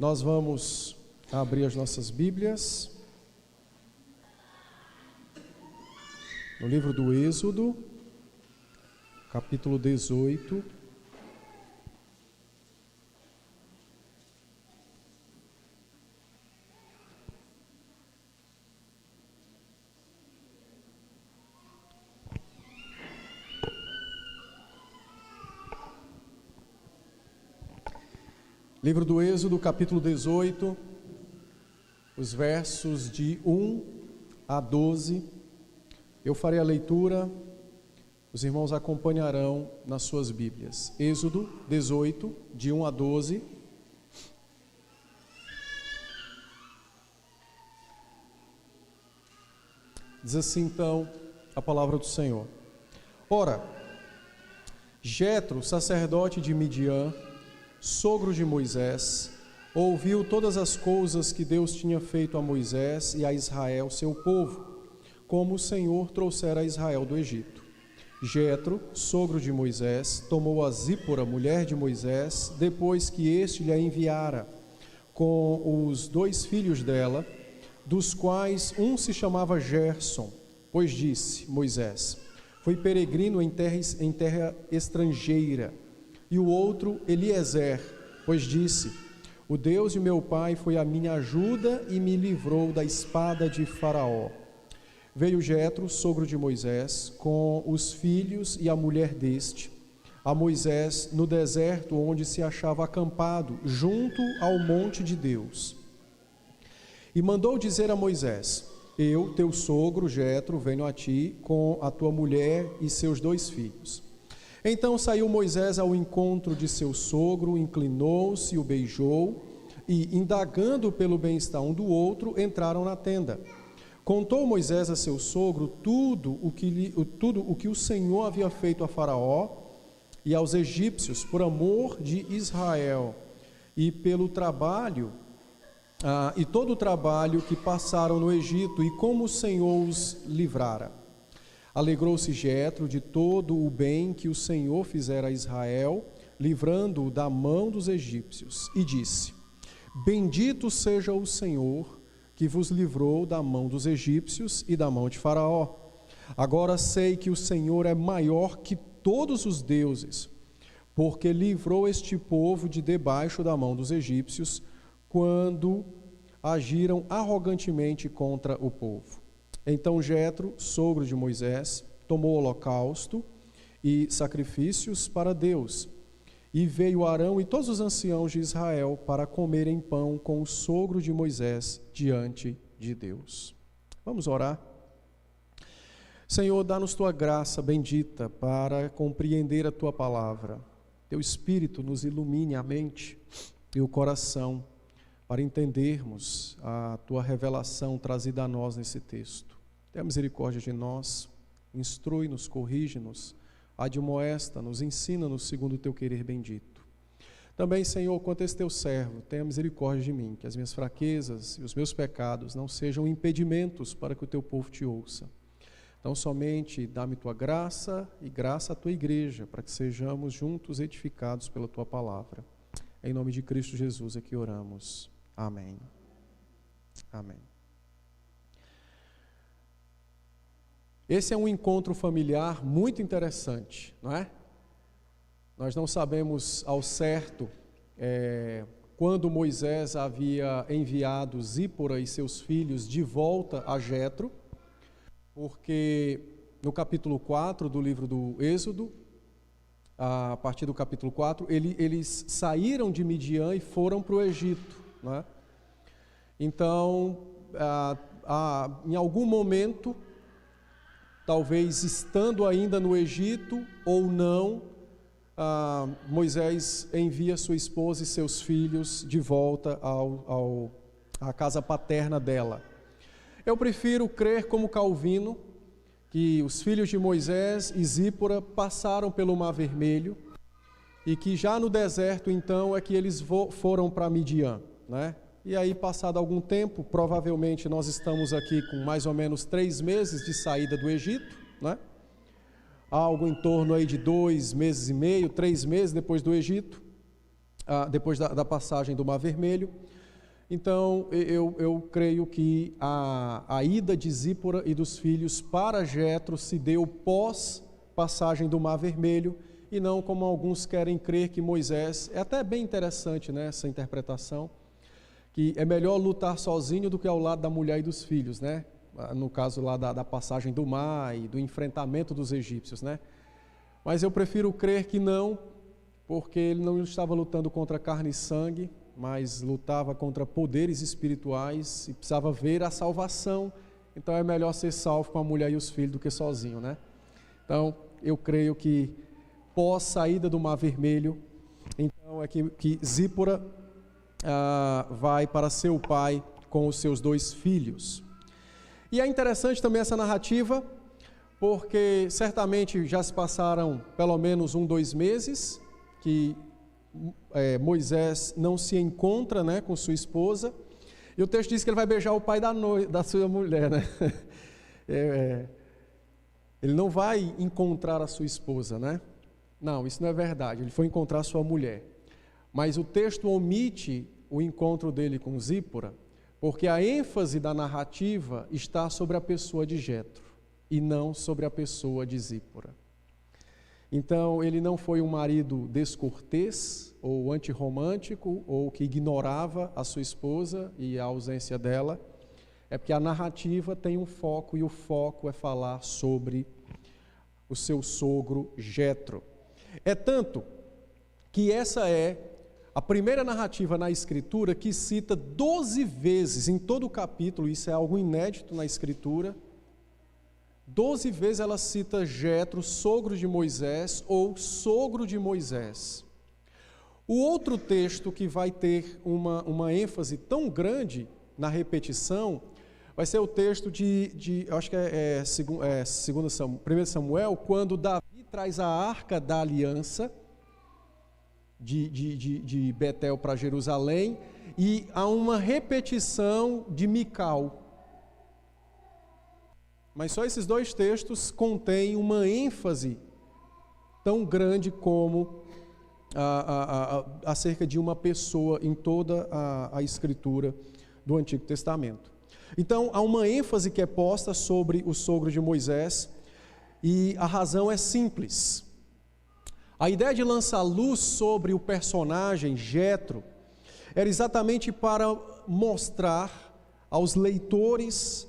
Nós vamos abrir as nossas Bíblias no livro do Êxodo, capítulo 18. Livro do Êxodo, capítulo 18, os versos de 1 a 12. Eu farei a leitura, os irmãos acompanharão nas suas Bíblias. Êxodo 18, de 1 a 12. Diz assim então a palavra do Senhor. Ora, Jetro, sacerdote de Midian, sogro de Moisés, ouviu todas as coisas que Deus tinha feito a Moisés e a Israel, seu povo, como o Senhor trouxera a Israel do Egito. Jetro, sogro de Moisés, tomou a Zípora, mulher de Moisés, depois que este lhe a enviara, com os 2 filhos dela, dos quais um se chamava Gerson, pois disse Moisés: foi peregrino em terra estrangeira. E o outro, Eliezer, pois disse: o Deus de meu pai foi a minha ajuda e me livrou da espada de Faraó. Veio Jetro, sogro de Moisés, com os filhos e a mulher deste, a Moisés no deserto onde se achava acampado, junto ao monte de Deus. E mandou dizer a Moisés: eu, teu sogro Jetro, venho a ti com a tua mulher e seus 2 filhos. Então saiu Moisés ao encontro de seu sogro, inclinou-se e o beijou, e, indagando pelo bem-estar um do outro, entraram na tenda. Contou Moisés a seu sogro tudo o que o Senhor havia feito a Faraó e aos egípcios, por amor de Israel, e pelo trabalho, e todo o trabalho que passaram no Egito, e como o Senhor os livrara. Alegrou-se Jetro de todo o bem que o Senhor fizera a Israel, livrando-o da mão dos egípcios, e disse: bendito seja o Senhor, que vos livrou da mão dos egípcios e da mão de Faraó. Agora sei que o Senhor é maior que todos os deuses, porque livrou este povo de debaixo da mão dos egípcios, quando agiram arrogantemente contra o povo. Então Jetro, sogro de Moisés, tomou holocausto e sacrifícios para Deus, e veio Arão e todos os anciãos de Israel para comerem pão com o sogro de Moisés diante de Deus. Vamos orar? Senhor, dá-nos tua graça bendita para compreender a tua palavra. Teu Espírito nos ilumine a mente e o coração para entendermos a tua revelação trazida a nós nesse texto. Tenha misericórdia de nós, instrui-nos, corrige-nos, admoesta-nos, ensina-nos segundo o teu querer bendito. Também, Senhor, quanto a esse teu servo, tenha misericórdia de mim, que as minhas fraquezas e os meus pecados não sejam impedimentos para que o teu povo te ouça. Então, somente dá-me tua graça e graça à tua igreja, para que sejamos juntos edificados pela tua palavra. Em nome de Cristo Jesus é que oramos. Amém. Amém. Esse é um encontro familiar muito interessante, não é? Nós não sabemos ao certo quando Moisés havia enviado Zípora e seus filhos de volta a Jetro, porque no capítulo 4 do livro do Êxodo, a partir do capítulo 4, eles saíram de Midian e foram para o Egito, não é? Então, em algum momento, talvez estando ainda no Egito ou não, Moisés envia sua esposa e seus filhos de volta à casa paterna dela. Eu prefiro crer como Calvino, que os filhos de Moisés e Zípora passaram pelo Mar Vermelho e que já no deserto, então, é que eles foram para Midian, né? E aí, passado algum tempo, provavelmente nós estamos aqui com mais ou menos 3 meses de saída do Egito, né? Algo em torno aí de 2 meses e meio, 3 meses depois do Egito. depois da passagem do Mar Vermelho. Então, eu creio que a ida de Zípora e dos filhos para Jetro se deu pós passagem do Mar Vermelho, e não como alguns querem crer que Moisés, é até bem interessante, né, essa interpretação, que é melhor lutar sozinho do que ao lado da mulher e dos filhos, né? No caso lá da passagem do mar e do enfrentamento dos egípcios, né? Mas eu prefiro crer que não, porque ele não estava lutando contra carne e sangue, mas lutava contra poderes espirituais e precisava ver a salvação. Então é melhor ser salvo com a mulher e os filhos do que sozinho, né? Então eu creio que pós saída do Mar Vermelho, então é que Zípora vai para seu pai com os seus 2 filhos. E é interessante também essa narrativa, porque certamente já se passaram pelo menos 2 meses que Moisés não se encontra, né, com sua esposa, e o texto diz que ele vai beijar o pai da sua mulher, né? Ele não vai encontrar a sua esposa, né? Não, isso não é verdade, ele foi encontrar sua mulher. Mas o texto omite o encontro dele com Zípora, porque a ênfase da narrativa está sobre a pessoa de Jetro e não sobre a pessoa de Zípora. Então, ele não foi um marido descortês ou antirromântico ou que ignorava a sua esposa e a ausência dela. É porque a narrativa tem um foco, e o foco é falar sobre o seu sogro Jetro. É tanto que essa é a primeira narrativa na Escritura que cita 12 vezes em todo o capítulo, isso é algo inédito na Escritura, 12 vezes ela cita Jetro, sogro de Moisés ou sogro de Moisés. O outro texto que vai ter uma ênfase tão grande na repetição vai ser o texto acho que é 1 Samuel, quando Davi traz a arca da aliança de Betel para Jerusalém, e há uma repetição de Mical. Mas só esses 2 textos contêm uma ênfase tão grande como acerca de uma pessoa em toda a Escritura do Antigo Testamento. Então, há uma ênfase que é posta sobre o sogro de Moisés, e a razão é simples. A ideia de lançar luz sobre o personagem Jetro era exatamente para mostrar aos leitores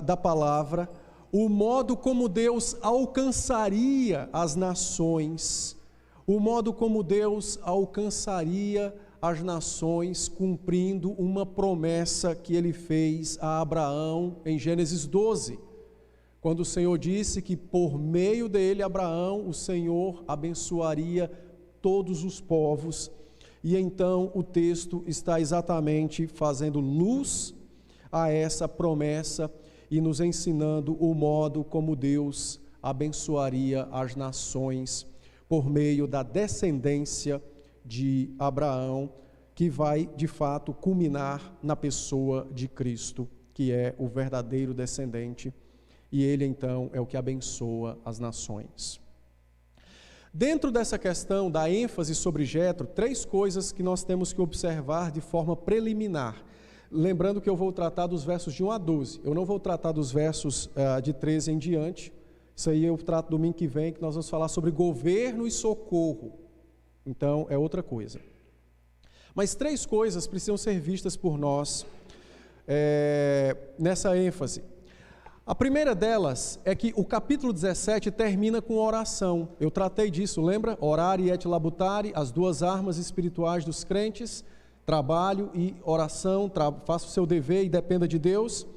da palavra o modo como Deus alcançaria as nações, o modo como Deus alcançaria as nações cumprindo uma promessa que ele fez a Abraão em Gênesis 12. Quando o Senhor disse que por meio dele, Abraão, o Senhor abençoaria todos os povos. E então o texto está exatamente fazendo luz a essa promessa e nos ensinando o modo como Deus abençoaria as nações por meio da descendência de Abraão, que vai de fato culminar na pessoa de Cristo, que é o verdadeiro descendente. E ele então é o que abençoa as nações. Dentro dessa questão da ênfase sobre Jetro, 3 coisas que nós temos que observar de forma preliminar. Lembrando que eu vou tratar dos versos de 1 a 12, eu não vou tratar dos versos de 13 em diante. Isso aí eu trato domingo que vem, que nós vamos falar sobre governo e socorro. Então é outra coisa. Mas 3 coisas precisam ser vistas por nós nessa ênfase. A primeira delas é que o capítulo 17 termina com oração. Eu tratei disso, lembra? Orar e et labutare, as 2 armas espirituais dos crentes, trabalho e oração, faça o seu dever e dependa de Deus.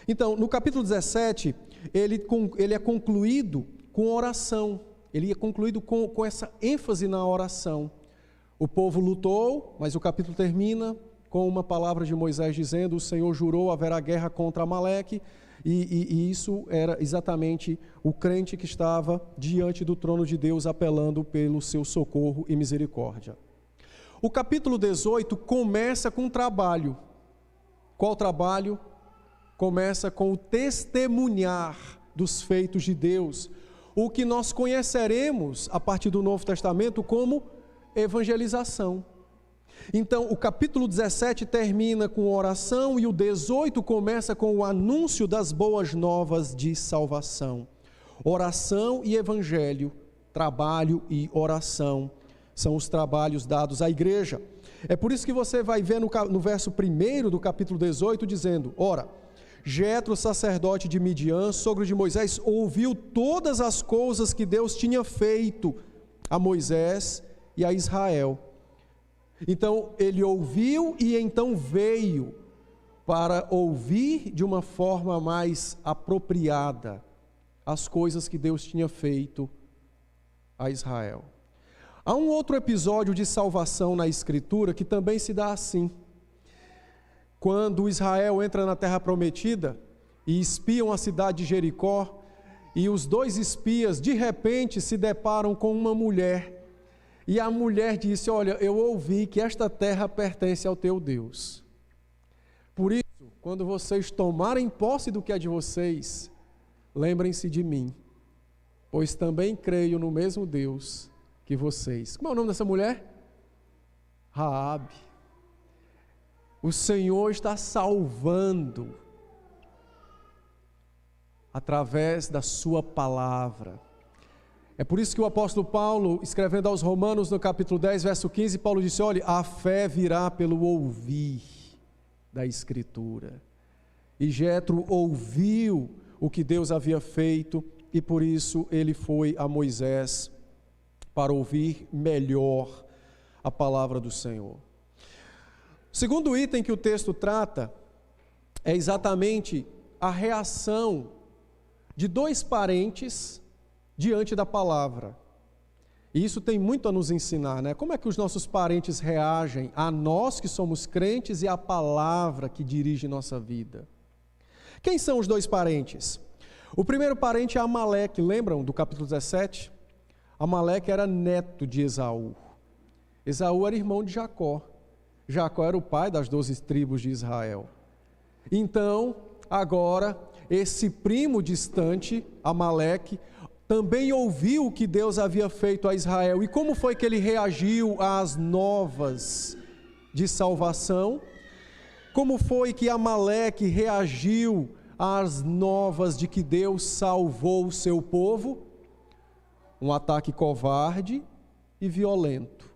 Então, no capítulo 17, ele é concluído com oração, ele é concluído com essa ênfase na oração. O povo lutou, mas o capítulo termina com uma palavra de Moisés dizendo: o Senhor jurou, haverá guerra contra Amaleque. E isso era exatamente o crente que estava diante do trono de Deus apelando pelo seu socorro e misericórdia. O capítulo 18 começa com um trabalho. Qual trabalho? Começa com o testemunhar dos feitos de Deus, o que nós conheceremos a partir do Novo Testamento como evangelização. Então, o capítulo 17 termina com oração e o 18 começa com o anúncio das boas novas de salvação. Oração e evangelho, trabalho e oração são os trabalhos dados à igreja. É por isso que você vai ver no verso 1 do capítulo 18 dizendo: ora, Jetro, sacerdote de Midian, sogro de Moisés, ouviu todas as coisas que Deus tinha feito a Moisés e a Israel. Então, ele ouviu e então veio para ouvir de uma forma mais apropriada as coisas que Deus tinha feito a Israel. Há um outro episódio de salvação na Escritura que também se dá assim. Quando Israel entra na Terra Prometida e espiam a cidade de Jericó, e os dois espias de repente se deparam com uma mulher. E a mulher disse: olha, eu ouvi que esta terra pertence ao teu Deus. Por isso, quando vocês tomarem posse do que é de vocês, lembrem-se de mim, pois também creio no mesmo Deus que vocês. Como é o nome dessa mulher? Raabe. O Senhor está salvando através da sua palavra. É por isso que o apóstolo Paulo, escrevendo aos Romanos no capítulo 10, verso 15, Paulo disse: olha, a fé virá pelo ouvir da Escritura. E Jetro ouviu o que Deus havia feito e por isso ele foi a Moisés para ouvir melhor a palavra do Senhor. O segundo item que o texto trata é exatamente a reação de dois parentes diante da palavra. E isso tem muito a nos ensinar, né? Como é que os nossos parentes reagem a nós que somos crentes e à palavra que dirige nossa vida? Quem são os dois parentes? O primeiro parente é Amaleque, lembram do capítulo 17? Amaleque era neto de Esaú. Esaú era irmão de Jacó. Jacó era o pai das 12 tribos de Israel. Então, agora, esse primo distante, Amaleque, também ouviu o que Deus havia feito a Israel. E como foi que ele reagiu às novas de salvação? Como foi que Amaleque reagiu às novas de que Deus salvou o seu povo? Um ataque covarde e violento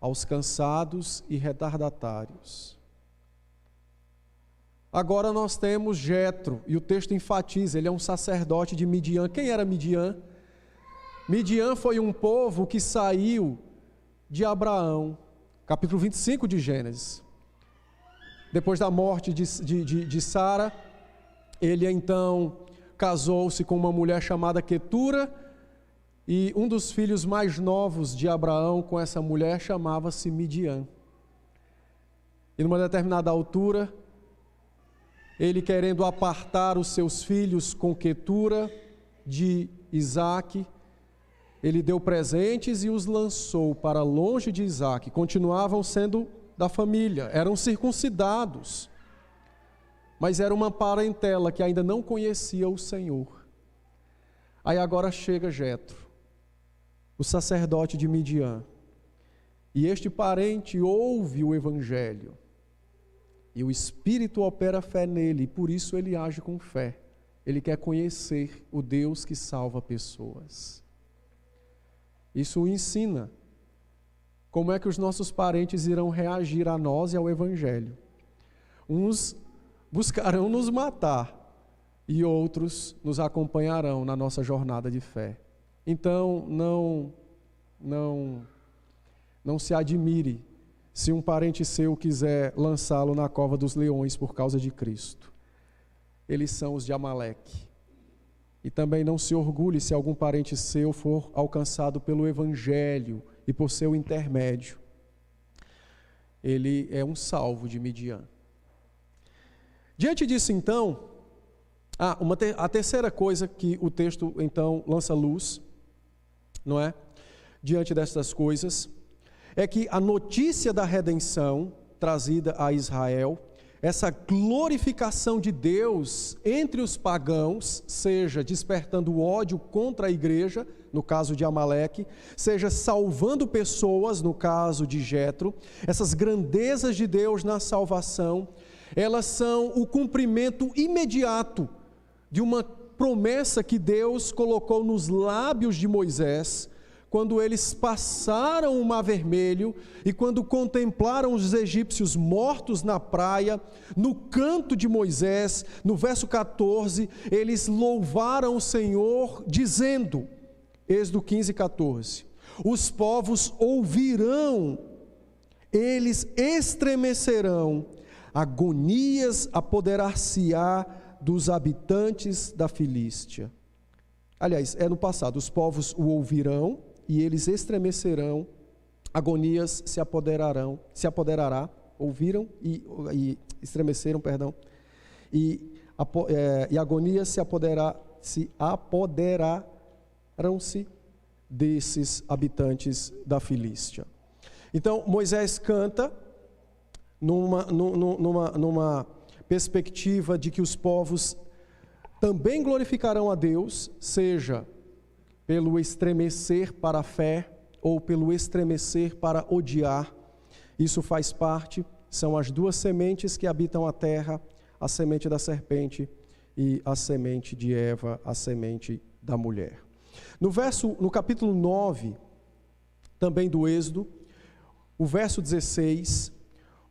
aos cansados e retardatários. Agora nós temos Jetro, e o texto enfatiza, ele é um sacerdote de Midian. Quem era Midian? Midian foi um povo que saiu de Abraão, capítulo 25 de Gênesis. Depois da morte de Sara, ele então casou-se com uma mulher chamada Quetura, e um dos filhos mais novos de Abraão com essa mulher chamava-se Midian. E numa determinada altura, ele querendo apartar os seus filhos com Quetura de Isaque, ele deu presentes e os lançou para longe de Isaque. Continuavam sendo da família, eram circuncidados, mas era uma parentela que ainda não conhecia o Senhor. Aí agora chega Jetro, o sacerdote de Midian, e este parente ouve o evangelho, e o Espírito opera fé nele, e por isso ele age com fé. Ele quer conhecer o Deus que salva pessoas. Isso o ensina como é que os nossos parentes irão reagir a nós e ao evangelho. Uns buscarão nos matar, e outros nos acompanharão na nossa jornada de fé. Então, não se admire se um parente seu quiser lançá-lo na cova dos leões por causa de Cristo. Eles são os de Amaleque. E também não se orgulhe se algum parente seu for alcançado pelo Evangelho e por seu intermédio. Ele é um salvo de Midian. Diante disso, então, a terceira coisa que o texto, então, lança luz, não é? Diante destas coisas, é que a notícia da redenção trazida a Israel, essa glorificação de Deus entre os pagãos, seja despertando ódio contra a igreja no caso de Amaleque, seja salvando pessoas, no caso de Jetro. Essas grandezas de Deus na salvação, elas são o cumprimento imediato de uma promessa que Deus colocou nos lábios de Moisés, quando eles passaram o Mar Vermelho e quando contemplaram os egípcios mortos na praia. No canto de Moisés, no verso 14, eles louvaram o Senhor dizendo, Êxodo 15, 14, os povos ouvirão, eles estremecerão, agonias apoderar-se-á dos habitantes da Filístia. Aliás, é no passado, os povos o ouvirão e eles estremecerão, agonias se apoderará, ouviram e estremeceram, perdão, e agonias se apoderarão-se desses habitantes da Filístia. Então, Moisés canta numa perspectiva de que os povos também glorificarão a Deus, seja pelo estremecer para a fé ou pelo estremecer para odiar. Isso faz parte, são as duas sementes que habitam a terra, a semente da serpente e a semente de Eva, a semente da mulher. No capítulo 9, também do Êxodo, o verso 16,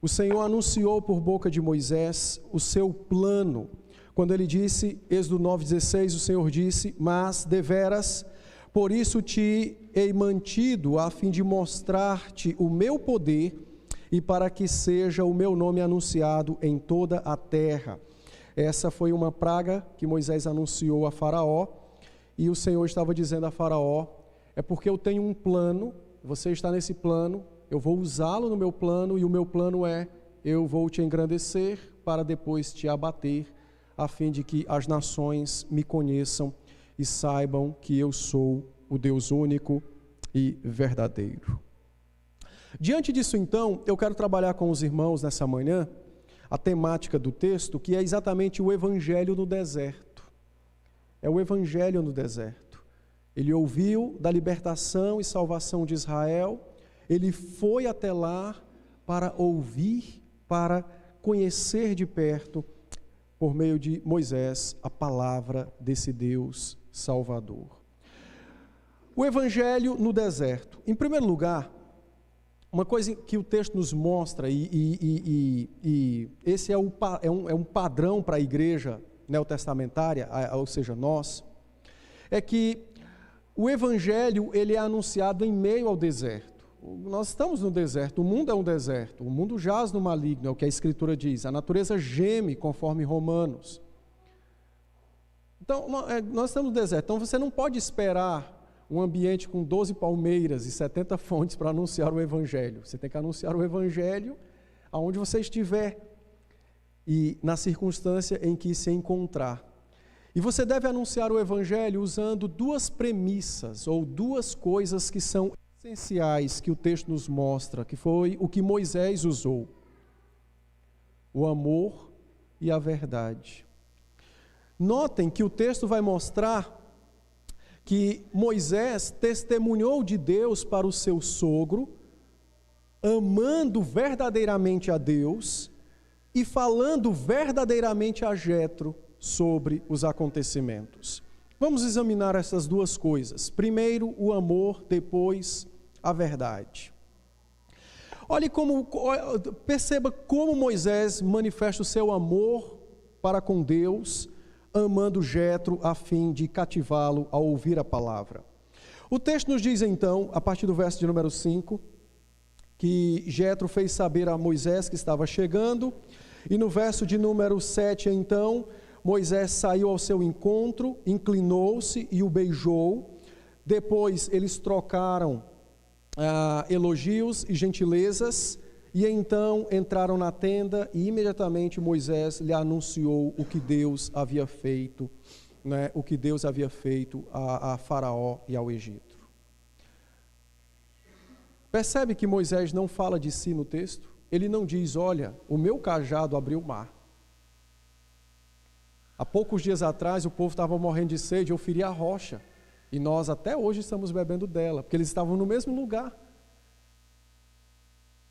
o Senhor anunciou por boca de Moisés o seu plano. Quando ele disse, Êxodo 9,16, o Senhor disse, mas deveras, por isso te hei mantido, a fim de mostrar-te o meu poder e para que seja o meu nome anunciado em toda a terra. Essa foi uma praga que Moisés anunciou a Faraó, e o Senhor estava dizendo a Faraó, é porque eu tenho um plano, você está nesse plano, eu vou usá-lo no meu plano, e o meu plano é, eu vou te engrandecer para depois te abater, a fim de que as nações me conheçam e saibam que eu sou o Deus único e verdadeiro. Diante disso, então, eu quero trabalhar com os irmãos nessa manhã a temática do texto, que é exatamente o evangelho no deserto. É o evangelho no deserto. Ele ouviu da libertação e salvação de Israel, ele foi até lá para ouvir, para conhecer de perto, por meio de Moisés, a palavra desse Deus Salvador. O evangelho no deserto. Em primeiro lugar, uma coisa que o texto nos mostra, e esse é um padrão para a igreja neotestamentária, ou seja, nós, é que o evangelho ele é anunciado em meio ao deserto. Nós estamos no deserto, o mundo é um deserto, o mundo jaz no maligno, é o que a Escritura diz, a natureza geme, conforme Romanos. Então, nós estamos no deserto, então você não pode esperar um ambiente com 12 palmeiras e 70 fontes para anunciar o Evangelho. Você tem que anunciar o Evangelho aonde você estiver e na circunstância em que se encontrar. E você deve anunciar o Evangelho usando duas premissas, ou duas coisas que são essenciais que o texto nos mostra, que foi o que Moisés usou: o amor e a verdade. Notem que o texto vai mostrar que Moisés testemunhou de Deus para o seu sogro, amando verdadeiramente a Deus e falando verdadeiramente a Jetro sobre os acontecimentos. Vamos examinar essas duas coisas. Primeiro, o amor, depois a verdade. Perceba como Moisés manifesta o seu amor para com Deus, amando Jetro a fim de cativá-lo a ouvir a palavra. O texto nos diz então, a partir do verso de número 5, que Jetro fez saber a Moisés que estava chegando, e no verso de número 7 então, Moisés saiu ao seu encontro, inclinou-se e o beijou. Depois eles trocaram elogios e gentilezas, e então entraram na tenda e imediatamente Moisés lhe anunciou o que Deus havia feito, o que Deus havia feito a Faraó e ao Egito. Percebe que Moisés não fala de si no texto? Ele não diz, olha, o meu cajado abriu o mar. Há poucos dias atrás o povo estava morrendo de sede, eu feri a rocha E nós até hoje estamos bebendo dela, porque eles estavam no mesmo lugar.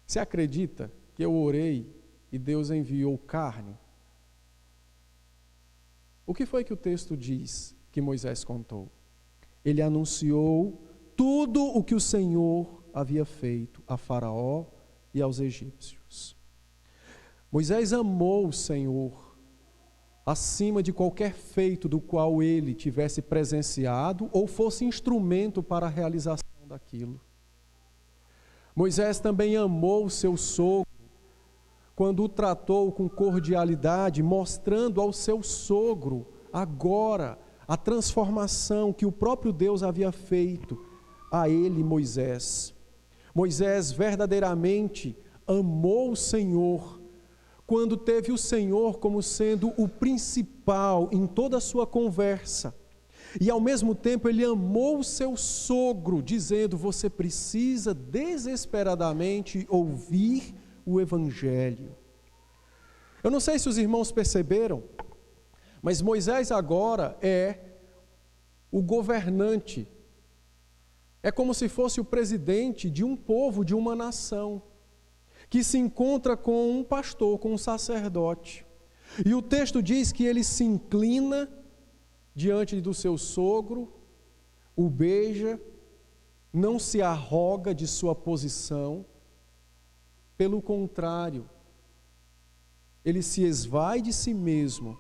Você acredita que eu orei e Deus enviou carne? O que foi que o texto diz que Moisés contou? Ele anunciou tudo o que o Senhor havia feito a Faraó e aos egípcios. Moisés amou o Senhor acima de qualquer feito do qual ele tivesse presenciado ou fosse instrumento para a realização daquilo. Moisés também amou o seu sogro quando o tratou com cordialidade, mostrando ao seu sogro agora a transformação que o próprio Deus havia feito a ele, Moisés. Moisés verdadeiramente amou o Senhor quando teve o Senhor como sendo o principal em toda a sua conversa. E ao mesmo tempo ele amou o seu sogro, dizendo: você precisa desesperadamente ouvir o Evangelho. Eu não sei se os irmãos perceberam, mas Moisés agora é o governante. É como se fosse o presidente de um povo, de uma nação, que se encontra com um pastor, com um sacerdote. E o texto diz que ele se inclina diante do seu sogro, o beija, não se arroga de sua posição, pelo contrário, ele se esvai de si mesmo,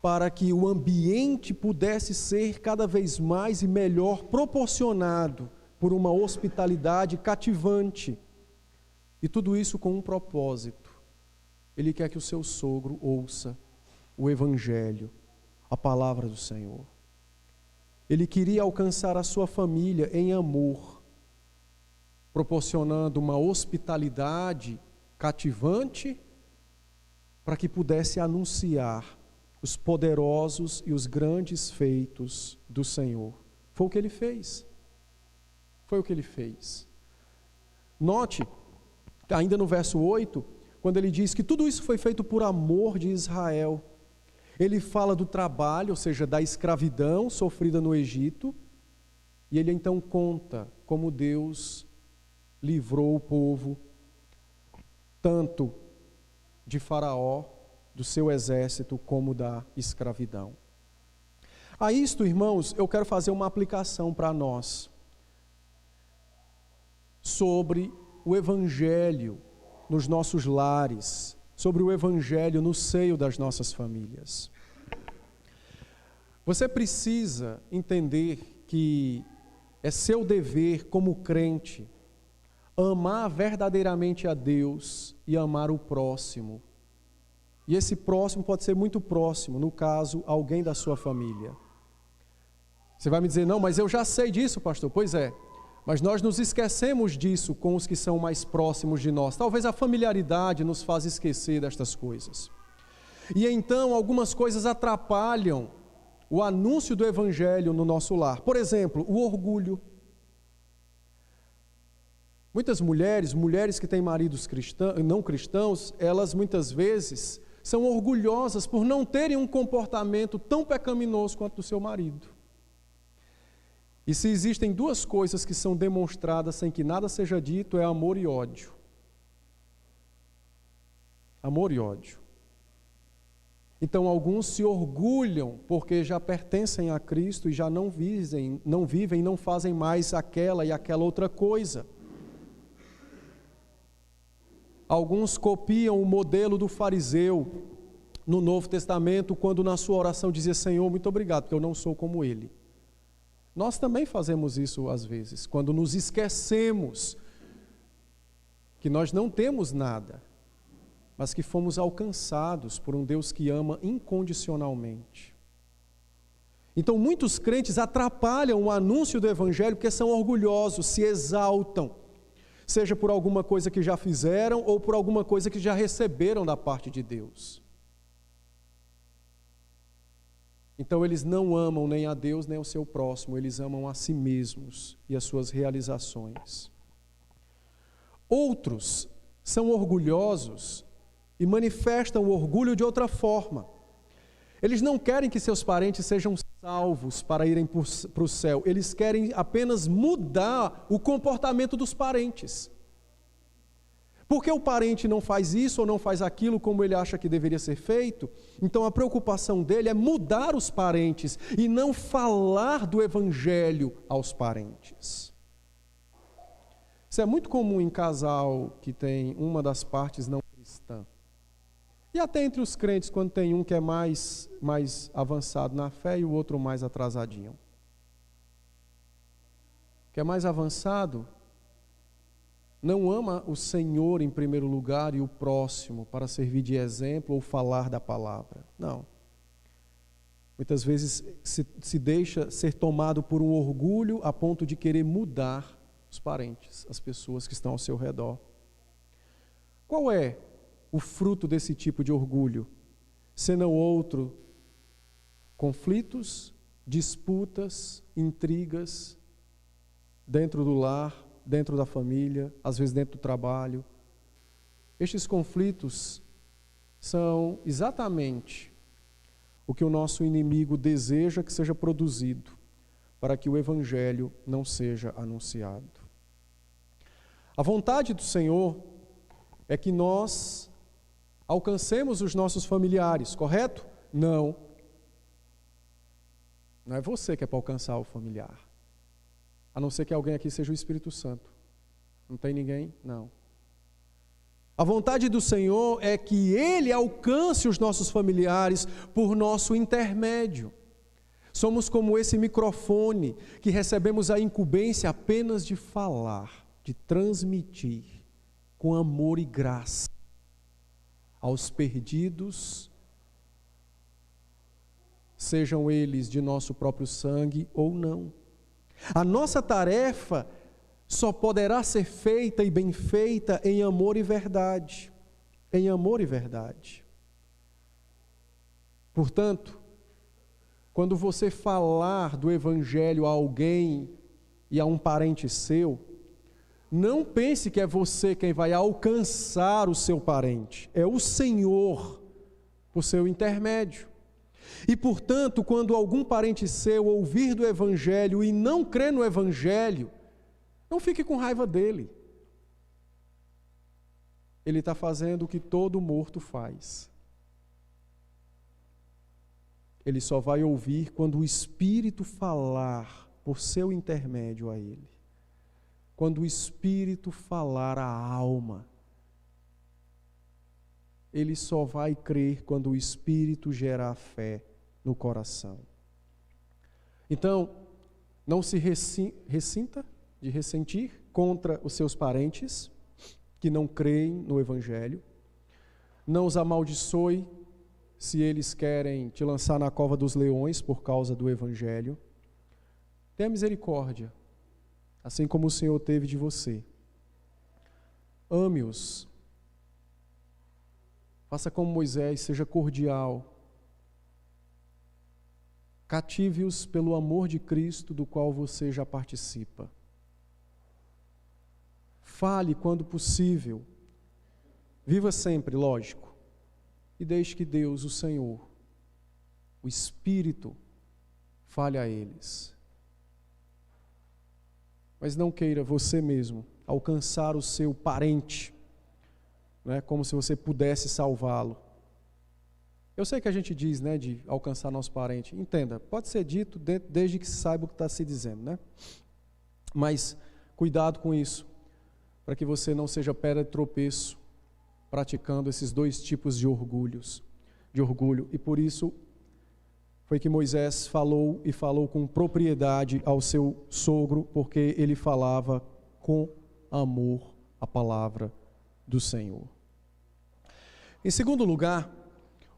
para que o ambiente pudesse ser cada vez mais e melhor proporcionado por uma hospitalidade cativante. E tudo isso com um propósito. Ele quer que o seu sogro ouça o Evangelho, a palavra do Senhor. Ele queria alcançar a sua família em amor, proporcionando uma hospitalidade cativante para que pudesse anunciar os poderosos e os grandes feitos do Senhor. Foi o que ele fez. Foi o que ele fez. Note, ainda no verso 8, quando ele diz que tudo isso foi feito por amor de Israel. Ele fala do trabalho, ou seja, da escravidão sofrida no Egito, e ele então conta como Deus livrou o povo, tanto de Faraó, do seu exército, como da escravidão. A isto, irmãos, eu quero fazer uma aplicação para nós, sobre o Evangelho nos nossos lares, sobre o Evangelho no seio das nossas famílias. Você precisa entender que é seu dever como crente amar verdadeiramente a Deus e amar o próximo. E esse próximo pode ser muito próximo, no caso, alguém da sua família. Você vai me dizer: não, mas eu já sei disso, pastor. Pois é, mas nós nos esquecemos disso com os que são mais próximos de nós. Talvez a familiaridade nos faz esquecer destas coisas. E então algumas coisas atrapalham o anúncio do Evangelho no nosso lar. Por exemplo, o orgulho. Muitas mulheres que têm maridos não cristãos, elas muitas vezes são orgulhosas por não terem um comportamento tão pecaminoso quanto o do seu marido. E se existem duas coisas que são demonstradas sem que nada seja dito, é amor e ódio. Amor e ódio. Então alguns se orgulham porque já pertencem a Cristo e já não vivem, não fazem mais aquela e aquela outra coisa. Alguns copiam o modelo do fariseu no Novo Testamento, quando na sua oração dizia: Senhor, muito obrigado, porque eu não sou como ele. Nós também fazemos isso às vezes, quando nos esquecemos que nós não temos nada, mas que fomos alcançados por um Deus que ama incondicionalmente. Então muitos crentes atrapalham o anúncio do Evangelho porque são orgulhosos, se exaltam, seja por alguma coisa que já fizeram ou por alguma coisa que já receberam da parte de Deus. Então eles não amam nem a Deus nem o seu próximo, eles amam a si mesmos e as suas realizações. Outros são orgulhosos e manifestam o orgulho de outra forma. Eles não querem que seus parentes sejam salvos para irem para o céu. Eles querem apenas mudar o comportamento dos parentes. Porque o parente não faz isso ou não faz aquilo como ele acha que deveria ser feito, então a preocupação dele é mudar os parentes e não falar do evangelho aos parentes. Isso é muito comum em casal que tem uma das partes não cristã. E até entre os crentes, quando tem um que é mais avançado na fé e o outro mais atrasadinho. O que é mais avançado não ama o Senhor em primeiro lugar e o próximo para servir de exemplo ou falar da palavra. Não. Muitas vezes se deixa ser tomado por um orgulho a ponto de querer mudar os parentes, as pessoas que estão ao seu redor. Qual é o fruto desse tipo de orgulho? Senão outro, conflitos, disputas, intrigas dentro do lar, dentro da família, às vezes dentro do trabalho. Estes conflitos são exatamente o que o nosso inimigo deseja que seja produzido para que o evangelho não seja anunciado. A vontade do Senhor é que nós alcancemos os nossos familiares, correto? Não. Não é você que é para alcançar o familiar. A não ser que alguém aqui seja o Espírito Santo. Não tem ninguém? Não. A vontade do Senhor é que Ele alcance os nossos familiares por nosso intermédio. Somos como esse microfone que recebemos a incumbência apenas de falar, de transmitir com amor e graça aos perdidos, sejam eles de nosso próprio sangue ou não. A nossa tarefa só poderá ser feita e bem feita em amor e verdade. Em amor e verdade. Portanto, quando você falar do evangelho a alguém e a um parente seu, não pense que é você quem vai alcançar o seu parente. É o Senhor, por seu intermédio. E, portanto, quando algum parente seu ouvir do evangelho e não crer no evangelho, não fique com raiva dele. Ele está fazendo o que todo morto faz. Ele só vai ouvir quando o Espírito falar por seu intermédio a ele. Quando o Espírito falar à alma. Ele só vai crer quando o Espírito gerar fé no coração. Então, não se ressinta de ressentir contra os seus parentes que não creem no Evangelho. Não os amaldiçoe se eles querem te lançar na cova dos leões por causa do Evangelho. Tenha misericórdia, assim como o Senhor teve de você. Ame-os. Faça como Moisés, seja cordial. Cative-os pelo amor de Cristo, do qual você já participa. Fale quando possível. Viva sempre, lógico. E deixe que Deus, o Senhor, o Espírito, fale a eles. Mas não queira você mesmo alcançar o seu parente, né, como se você pudesse salvá-lo. Eu sei que a gente diz, né, de alcançar nosso parente. Entenda, pode ser dito desde que se saiba o que está se dizendo, né? Mas cuidado com isso, para que você não seja pedra de tropeço, praticando esses dois tipos de orgulho. E por isso foi que Moisés falou e falou com propriedade ao seu sogro, porque ele falava com amor a palavra do Senhor. Em segundo lugar,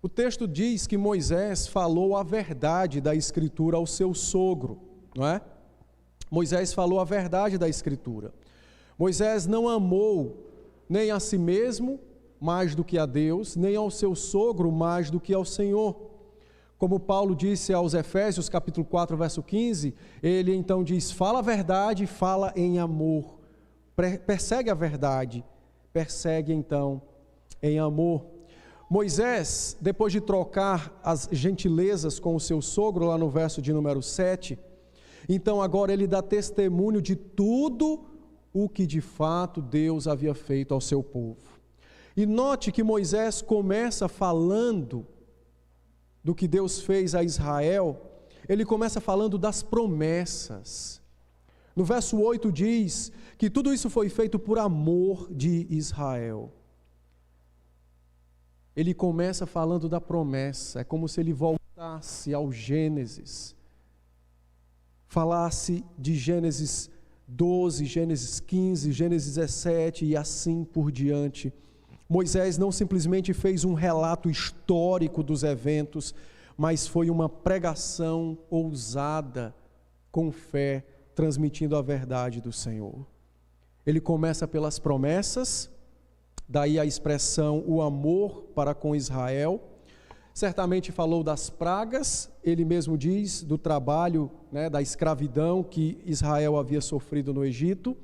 o texto diz que Moisés falou a verdade da Escritura ao seu sogro, não é? Moisés falou a verdade da Escritura. Moisés não amou nem a si mesmo mais do que a Deus, nem ao seu sogro mais do que ao Senhor. Como Paulo disse aos Efésios, capítulo 4, verso 15, ele então diz, fala a verdade, fala em amor. Persegue a verdade, persegue então em amor. Moisés, depois de trocar as gentilezas com o seu sogro, lá no verso de número 7, então agora ele dá testemunho de tudo o que de fato Deus havia feito ao seu povo. E note que Moisés começa falando do que Deus fez a Israel, ele começa falando das promessas. No verso 8 diz que tudo isso foi feito por amor de Israel. Ele começa falando da promessa, é como se ele voltasse ao Gênesis, falasse de Gênesis 12, Gênesis 15, Gênesis 17 e assim por diante. Moisés não simplesmente fez um relato histórico dos eventos, mas foi uma pregação ousada, com fé, transmitindo a verdade do Senhor. Ele começa pelas promessas, daí a expressão o amor para com Israel. Certamente falou das pragas, ele mesmo diz do trabalho, da escravidão que Israel havia sofrido no Egito.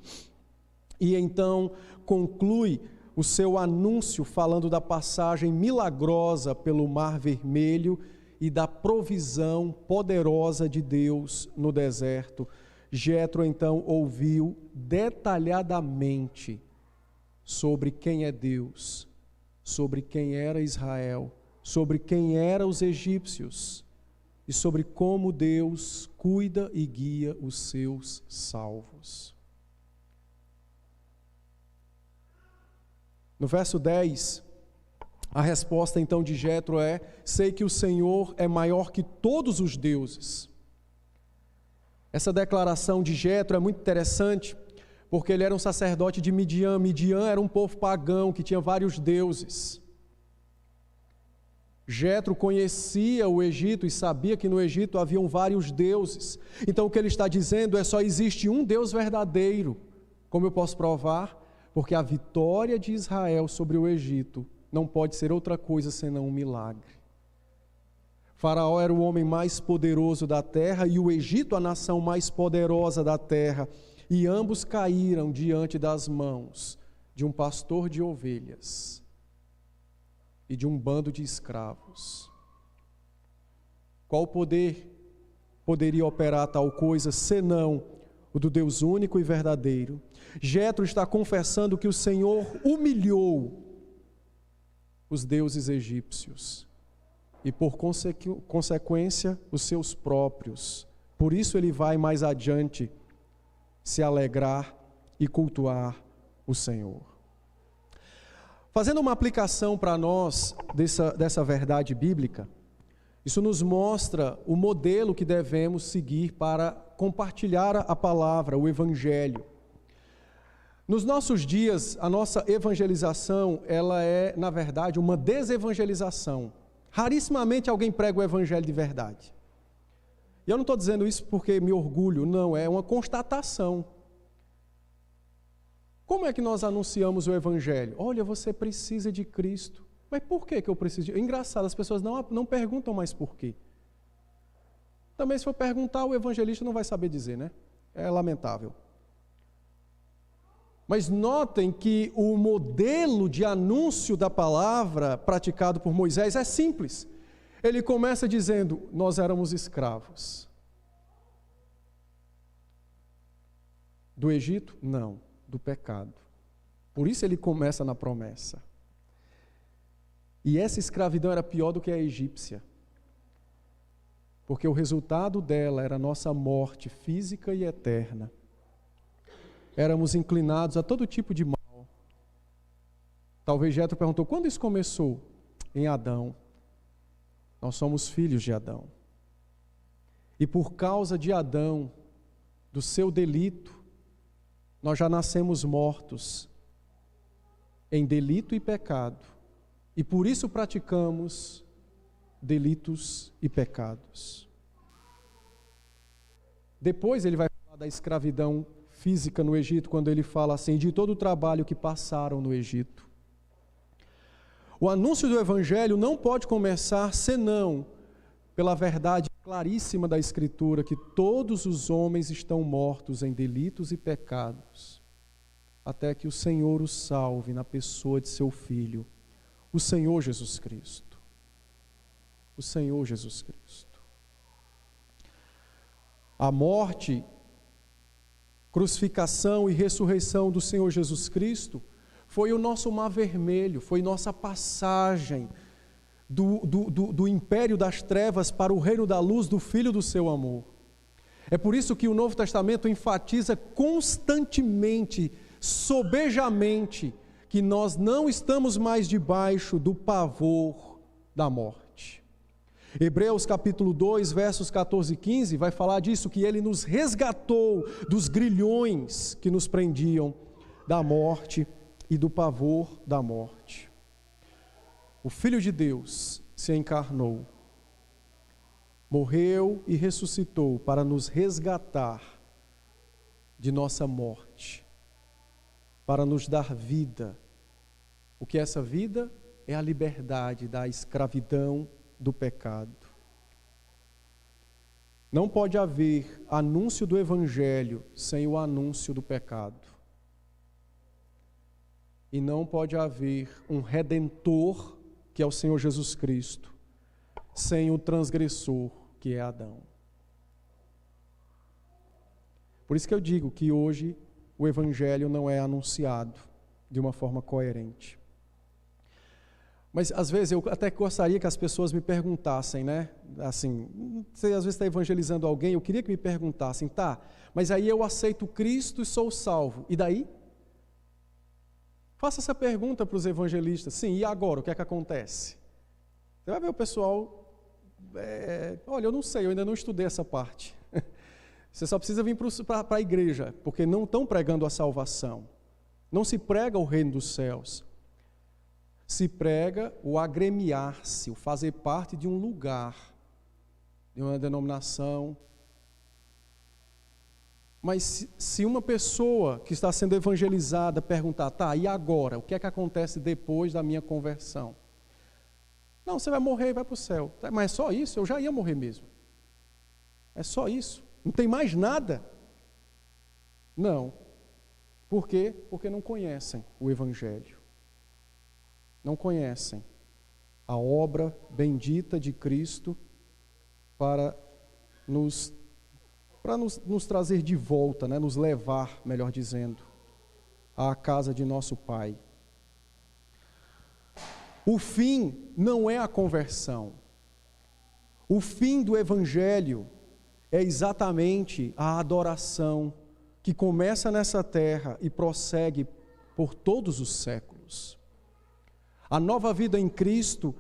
E então conclui o seu anúncio falando da passagem milagrosa pelo Mar Vermelho e da provisão poderosa de Deus no deserto. Jetro então ouviu detalhadamente sobre quem é Deus, sobre quem era Israel, sobre quem eram os egípcios e sobre como Deus cuida e guia os seus salvos. No verso 10, a resposta então de Jetro é: sei que o Senhor é maior que todos os deuses. Essa declaração de Jetro é muito interessante, porque ele era um sacerdote de Midian. Midian era um povo pagão que tinha vários deuses. Jetro conhecia o Egito e sabia que no Egito haviam vários deuses. Então o que ele está dizendo é: só existe um Deus verdadeiro. Como eu posso provar? Porque a vitória de Israel sobre o Egito não pode ser outra coisa senão um milagre. Faraó era o homem mais poderoso da terra e o Egito a nação mais poderosa da terra. E ambos caíram diante das mãos de um pastor de ovelhas e de um bando de escravos. Qual poder poderia operar tal coisa, senão o do Deus único e verdadeiro? Jetro está confessando que o Senhor humilhou os deuses egípcios e, por consequência, os seus próprios. Por isso ele vai mais adiante se alegrar e cultuar o Senhor. Fazendo uma aplicação para nós dessa verdade bíblica, isso nos mostra o modelo que devemos seguir para compartilhar a palavra, o Evangelho. Nos nossos dias, a nossa evangelização, ela é, na verdade, uma desevangelização. Rarissimamente alguém prega o Evangelho de verdade. E eu não estou dizendo isso porque me orgulho, não, é uma constatação. Como é que nós anunciamos o Evangelho? Olha, você precisa de Cristo. Mas por que eu preciso de... Engraçado, as pessoas não perguntam mais por quê. Também se for perguntar, o evangelista não vai saber dizer, né? É lamentável. Mas notem que o modelo de anúncio da palavra praticado por Moisés é simples. Ele começa dizendo: nós éramos escravos. Do Egito? Não, do pecado. Por isso ele começa na promessa. E essa escravidão era pior do que a egípcia. Porque o resultado dela era a nossa morte física e eterna. Éramos inclinados a todo tipo de mal. Talvez Jetro perguntou: quando isso começou? Em Adão. Nós somos filhos de Adão. E por causa de Adão, do seu delito, nós já nascemos mortos em delito e pecado. E por isso praticamos delitos e pecados. Depois ele vai falar da escravidão física no Egito, quando ele fala assim, de todo o trabalho que passaram no Egito. O anúncio do Evangelho não pode começar senão pela verdade claríssima da Escritura, que todos os homens estão mortos em delitos e pecados, até que o Senhor os salve na pessoa de seu Filho, o Senhor Jesus Cristo. O Senhor Jesus Cristo. A morte, crucificação e ressurreição do Senhor Jesus Cristo foi o nosso mar vermelho, foi nossa passagem do império das trevas para o reino da luz do Filho do seu amor. É por isso que o Novo Testamento enfatiza constantemente, sobejamente, que nós não estamos mais debaixo do pavor da morte. Hebreus capítulo 2, versos 14 e 15, vai falar disso, que ele nos resgatou dos grilhões que nos prendiam da morte e do pavor da morte. O Filho de Deus se encarnou, morreu e ressuscitou para nos resgatar de nossa morte, para nos dar vida. O que é essa vida? É a liberdade da escravidão do pecado. Não pode haver anúncio do Evangelho sem o anúncio do pecado. E não pode haver um Redentor, que é o Senhor Jesus Cristo, sem o transgressor, que é Adão. Por isso que eu digo que hoje o Evangelho não é anunciado de uma forma coerente. Mas às vezes eu até gostaria que as pessoas me perguntassem, né? Assim, você às vezes está evangelizando alguém, eu queria que me perguntassem, tá, mas aí eu aceito Cristo e sou salvo, e daí? Faça essa pergunta para os evangelistas, sim, e agora, o que é que acontece? Você vai ver o pessoal, olha, eu não sei, eu ainda não estudei essa parte. Você só precisa vir para a igreja, porque não estão pregando a salvação. Não se prega o reino dos céus. Se prega o agremiar-se, o fazer parte de um lugar, de uma denominação. Mas se uma pessoa que está sendo evangelizada perguntar, tá, e agora? O que é que acontece depois da minha conversão? Não, você vai morrer e vai para o céu. Mas é só isso? Eu já ia morrer mesmo. É só isso? Não tem mais nada? Não. Por quê? Porque não conhecem o Evangelho. Não conhecem a obra bendita de Cristo para nos trazer de volta, né? Nos levar, melhor dizendo, à casa de nosso Pai. O fim não é a conversão. O fim do Evangelho é exatamente a adoração que começa nessa terra e prossegue por todos os séculos. A nova vida em Cristo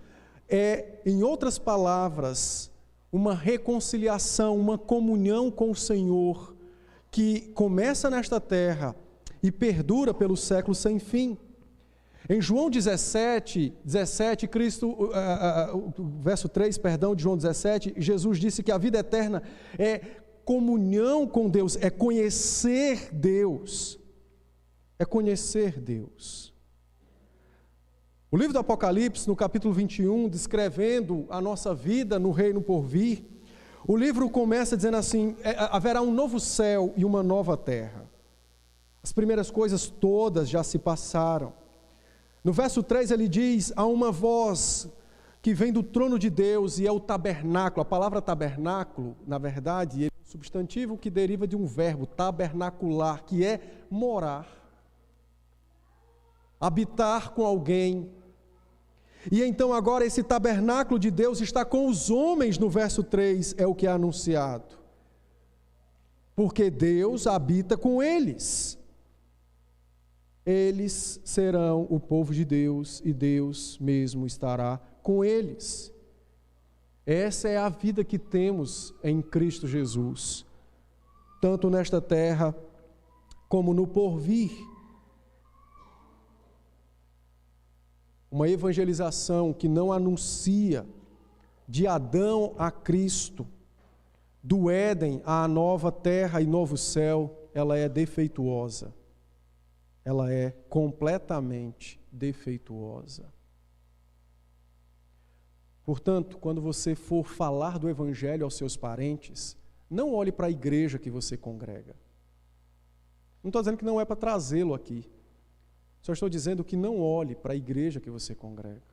é, em outras palavras, uma reconciliação, uma comunhão com o Senhor, que começa nesta terra e perdura pelos séculos sem fim. Em João 17, Cristo, verso 3, perdão, de João 17, Jesus disse que a vida eterna é comunhão com Deus, é conhecer Deus. É conhecer Deus. O livro do Apocalipse, no capítulo 21, descrevendo a nossa vida no reino por vir, o livro começa dizendo assim, haverá um novo céu e uma nova terra. As primeiras coisas todas já se passaram. No verso 3 ele diz, há uma voz que vem do trono de Deus e é o tabernáculo. A palavra tabernáculo, na verdade, é um substantivo que deriva de um verbo, tabernacular, que é morar, habitar com alguém. E então agora esse tabernáculo de Deus está com os homens, no verso 3, é o que é anunciado. Porque Deus habita com eles. Eles serão o povo de Deus e Deus mesmo estará com eles. Essa é a vida que temos em Cristo Jesus, tanto nesta terra como no porvir. Uma evangelização que não anuncia de Adão a Cristo, do Éden à nova terra e novo céu, ela é defeituosa. Ela é completamente defeituosa. Portanto, quando você for falar do Evangelho aos seus parentes, não olhe para a igreja que você congrega. Não estou dizendo que não é para trazê-lo aqui. Só estou dizendo que não olhe para a igreja que você congrega.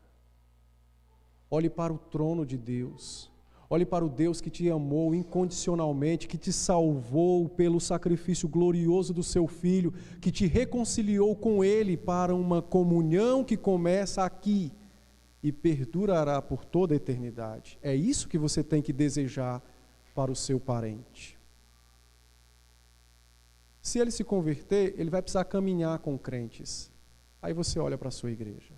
Olhe para o trono de Deus. Olhe para o Deus que te amou incondicionalmente, que te salvou pelo sacrifício glorioso do seu Filho, que te reconciliou com Ele para uma comunhão que começa aqui e perdurará por toda a eternidade. É isso que você tem que desejar para o seu parente. Se ele se converter, ele vai precisar caminhar com crentes. Aí você olha para a sua igreja.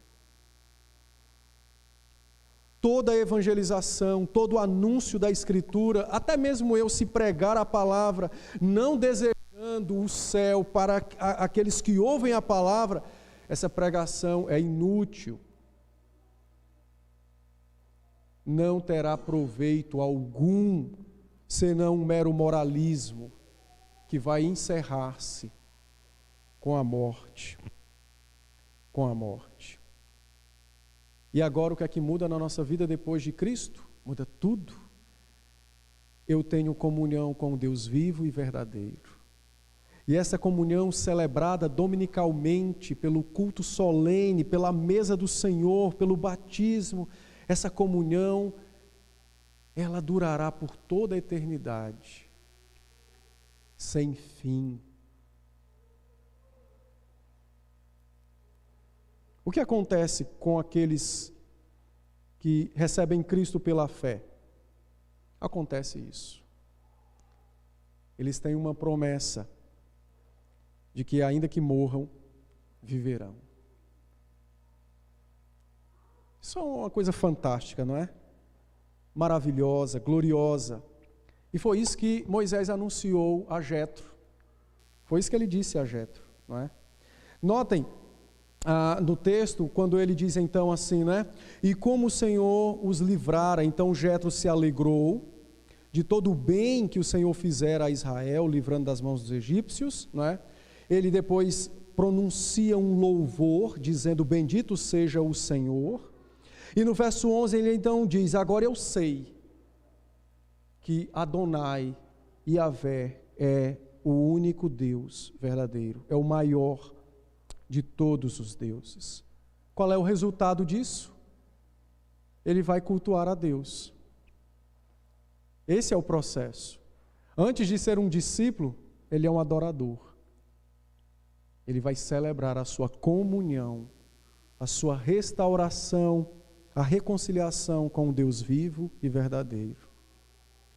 Toda a evangelização, todo o anúncio da Escritura, até mesmo eu se pregar a palavra, não desejando o céu para aqueles que ouvem a palavra, essa pregação é inútil. Não terá proveito algum, senão um mero moralismo, que vai encerrar-se com a morte. Com a morte. E agora o que é que muda na nossa vida depois de Cristo? Muda tudo. Eu tenho comunhão com Deus vivo e verdadeiro. E essa comunhão celebrada dominicalmente, pelo culto solene, pela mesa do Senhor, pelo batismo, essa comunhão, ela durará por toda a eternidade, sem fim. O que acontece com aqueles que recebem Cristo pela fé? Acontece isso. Eles têm uma promessa de que ainda que morram, viverão. Isso é uma coisa fantástica, não é? Maravilhosa, gloriosa. E foi isso que Moisés anunciou a Jetro. Foi isso que ele disse a Jetro, não é? Notem, no texto, quando ele diz então assim, né? E como o Senhor os livrara, então Jetro se alegrou de todo o bem que o Senhor fizera a Israel, livrando das mãos dos egípcios, não é? Ele depois pronuncia um louvor, dizendo, bendito seja o Senhor. E no verso 11 ele então diz, agora eu sei que Adonai, Yahvé, é o único Deus verdadeiro, é o maior de todos os deuses. Qual é o resultado disso? Ele vai cultuar a Deus. Esse é o processo. Antes de ser um discípulo, ele é um adorador. Ele vai celebrar a sua comunhão, a sua restauração, a reconciliação com o Deus vivo e verdadeiro.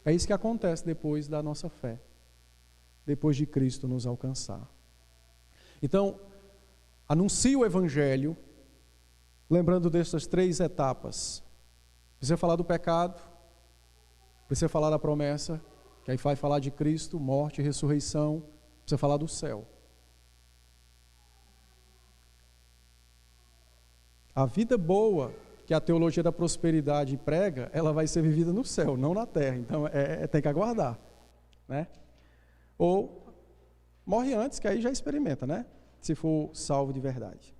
É isso que acontece depois da nossa fé, depois de Cristo nos alcançar. Então, anuncie o Evangelho, lembrando dessas 3 etapas. Precisa falar do pecado, precisa falar da promessa, que aí vai falar de Cristo, morte e ressurreição, precisa falar do céu. A vida boa que a teologia da prosperidade prega, ela vai ser vivida no céu, não na terra. Então, tem que aguardar, né? Ou morre antes, que aí já experimenta, né? Se for salvo de verdade.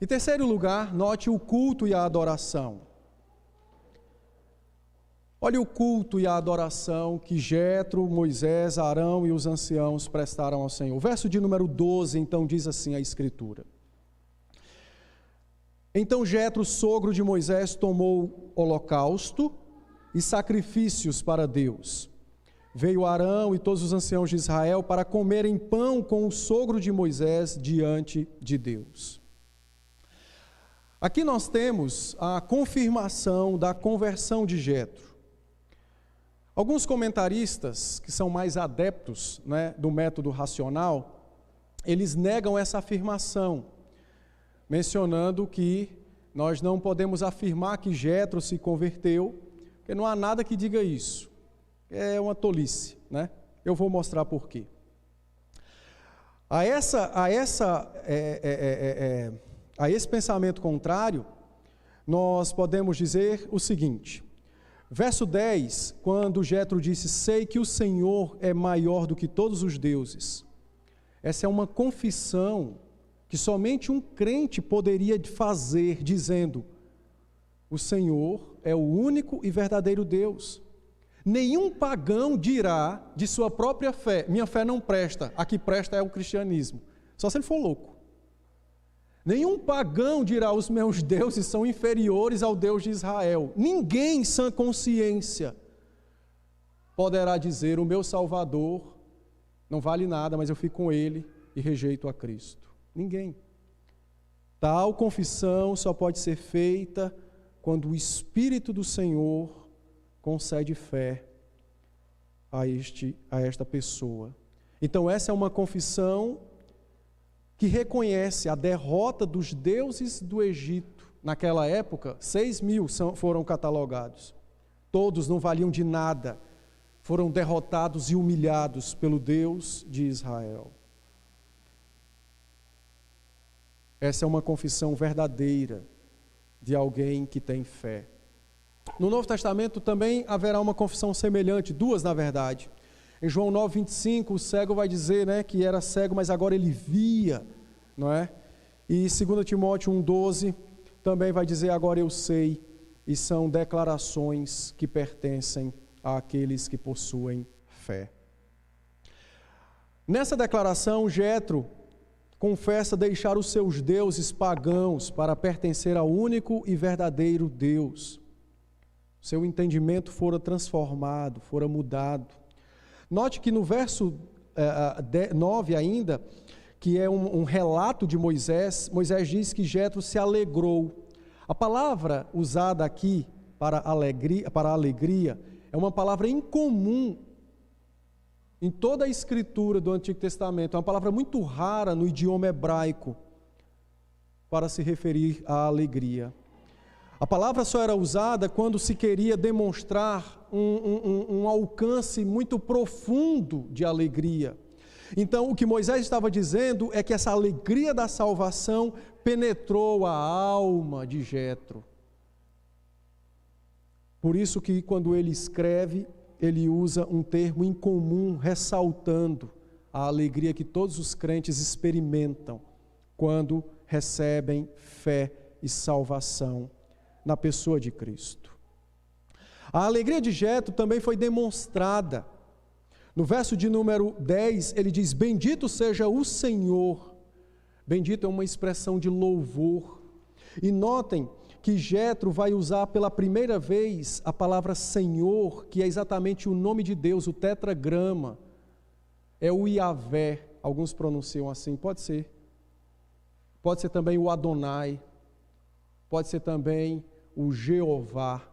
Em terceiro lugar, note o culto e a adoração. Olha o culto e a adoração que Jetro, Moisés, Arão e os anciãos prestaram ao Senhor. O verso de número 12, então, diz assim a Escritura. Então Jetro, sogro de Moisés, tomou holocausto e sacrifícios para Deus. Veio Arão e todos os anciãos de Israel para comerem pão com o sogro de Moisés diante de Deus. Aqui nós temos a confirmação da conversão de Jetro. Alguns comentaristas, que são mais adeptos, né, do método racional, eles negam essa afirmação, mencionando que nós não podemos afirmar que Jetro se converteu, porque não há nada que diga isso. É uma tolice, né? Eu vou mostrar por quê. A esse pensamento contrário, nós podemos dizer o seguinte: verso 10, quando Jetro disse, sei que o Senhor é maior do que todos os deuses. Essa é uma confissão que somente um crente poderia fazer, dizendo, o Senhor é o único e verdadeiro Deus. Nenhum pagão dirá de sua própria fé, minha fé não presta, a que presta é o cristianismo. Só se ele for louco. Nenhum pagão dirá: os meus deuses são inferiores ao Deus de Israel. Ninguém em sã consciência poderá dizer: o meu Salvador não vale nada, mas eu fico com ele e rejeito a Cristo. Ninguém. Tal confissão só pode ser feita quando o Espírito do Senhor concede fé a esta pessoa. Então essa é uma confissão que reconhece a derrota dos deuses do Egito. Naquela época, 6.000 foram catalogados. Todos não valiam de nada. Foram derrotados e humilhados pelo Deus de Israel. Essa é uma confissão verdadeira de alguém que tem fé. No Novo Testamento também haverá uma confissão semelhante, duas na verdade. Em João 9:25, o cego vai dizer, que era cego, mas agora ele via, não é? E 2 Timóteo 1:12 também vai dizer: agora eu sei, e são declarações que pertencem àqueles que possuem fé. Nessa declaração, Jetro confessa deixar os seus deuses pagãos para pertencer ao único e verdadeiro Deus. Seu entendimento fora transformado, fora mudado. Note que no verso 9 ainda, que é um relato de Moisés, Moisés diz que Jetro se alegrou. A palavra usada aqui para alegria é uma palavra incomum em toda a escritura do Antigo Testamento. É uma palavra muito rara no idioma hebraico para se referir à alegria. A palavra só era usada quando se queria demonstrar um alcance muito profundo de alegria. Então, o que Moisés estava dizendo é que essa alegria da salvação penetrou a alma de Jetro. Por isso que quando ele escreve, ele usa um termo incomum, ressaltando a alegria que todos os crentes experimentam quando recebem fé e salvação na pessoa de Cristo. A alegria de Jetro também foi demonstrada. No verso de número 10, ele diz: bendito seja o Senhor. Bendito é uma expressão de louvor. E notem que Jetro vai usar pela primeira vez a palavra Senhor, que é exatamente o nome de Deus, o tetragrama. É o Iavé, alguns pronunciam assim, pode ser. Pode ser também o Adonai, pode ser também o Jeová.